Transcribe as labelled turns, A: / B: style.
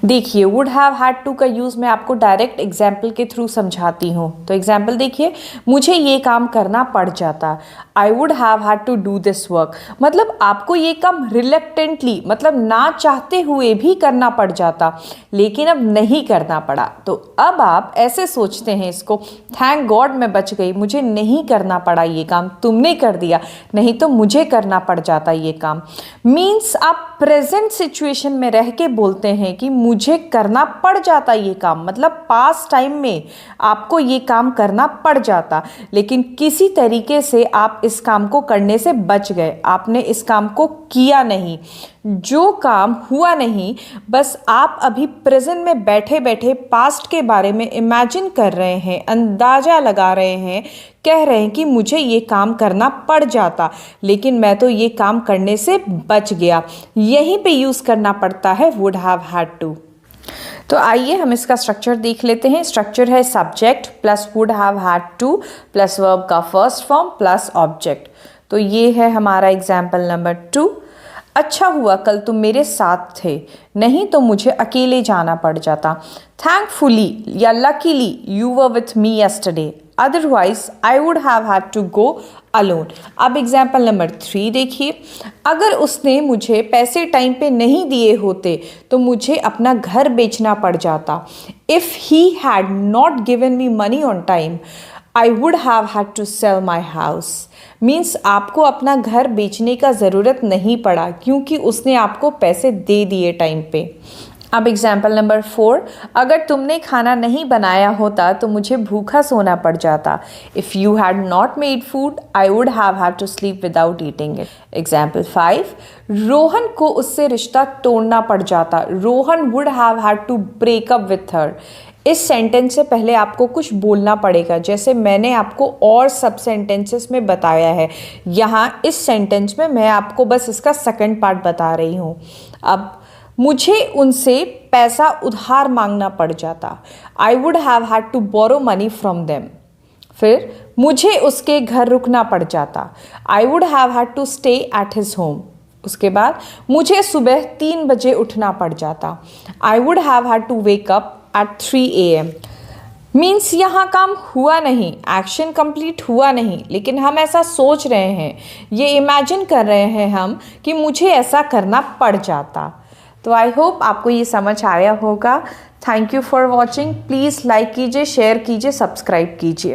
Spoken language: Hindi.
A: देखिए वुड हैव हैड टू का यूज़ मैं आपको डायरेक्ट एग्जाम्पल के थ्रू समझाती हूँ। तो एग्जाम्पल देखिए, मुझे ये काम करना पड़ जाता। I would have had to do this work, मतलब आपको ये काम रिलेक्टेंटली, मतलब ना चाहते हुए भी करना पड़ जाता, लेकिन अब नहीं करना पड़ा। तो अब आप ऐसे सोचते हैं इसको, थैंक गॉड मैं बच गई, मुझे नहीं करना पड़ा ये काम, तुमने कर दिया, नहीं तो मुझे करना पड़ जाता ये काम। मीन्स आप प्रेजेंट सिचुएशन में रह के बोलते हैं कि मुझे करना पड़ जाता ये काम, मतलब पास्ट टाइम में आपको ये काम करना पड़ जाता, लेकिन किसी तरीके से आप इस काम को करने से बच गए, आपने इस काम को किया नहीं। जो काम हुआ नहीं, बस आप अभी प्रेजेंट में बैठे बैठे पास्ट के बारे में इमेजिन कर रहे हैं, अंदाजा लगा रहे हैं, कह रहे हैं कि मुझे ये काम करना पड़ जाता, लेकिन मैं तो ये काम करने से बच गया। यहीं पे यूज़ करना पड़ता है वुड हैव हैड टू। तो आइए हम इसका स्ट्रक्चर देख लेते हैं। स्ट्रक्चर है subject plus would have had two plus verb का फर्स्ट फॉर्म प्लस ऑब्जेक्ट। तो ये है हमारा एग्जाम्पल नंबर 2। अच्छा हुआ कल तुम मेरे साथ थे, नहीं तो मुझे अकेले जाना पड़ जाता। थैंकफुली या luckily you were with me yesterday, otherwise I would have had to go alone. अब एग्जाम्पल नंबर 3 देखिए, अगर उसने मुझे पैसे टाइम पे नहीं दिए होते तो मुझे अपना घर बेचना पड़ जाता। If he had not given me money on time I would have had to sell my house. Means आपको अपना घर बेचने का ज़रूरत नहीं पड़ा क्योंकि उसने आपको पैसे दे दिए टाइम पे। अब एग्जाम्पल नंबर 4, अगर तुमने खाना नहीं बनाया होता तो मुझे भूखा सोना पड़ जाता। If you had not made food I would have had to sleep without eating it. Example 5, Rohan को उससे रिश्ता तोड़ना पड़ जाता। Rohan would have had to break up with her. इस सेंटेंस से पहले आपको कुछ बोलना पड़ेगा, जैसे मैंने आपको और सब सेंटेंसेस में बताया है। यहाँ इस सेंटेंस में मैं आपको बस इसका सेकंड पार्ट बता रही हूँ। अब मुझे उनसे पैसा उधार मांगना पड़ जाता। I would have had to borrow money from them. फिर मुझे उसके घर रुकना पड़ जाता। I would have had to stay at his home. उसके बाद मुझे सुबह 3 बजे उठना पड़ जाता। I would have had to wake up at 3 AM। Means यहाँ काम हुआ नहीं, एक्शन कंप्लीट हुआ नहीं, लेकिन हम ऐसा सोच रहे हैं, ये इमेजिन कर रहे हैं हम कि मुझे ऐसा करना पड़ जाता। तो आई होप आपको ये समझ आया होगा। Thank you for watching. Please like कीजिए, शेयर कीजिए, सब्सक्राइब कीजिए।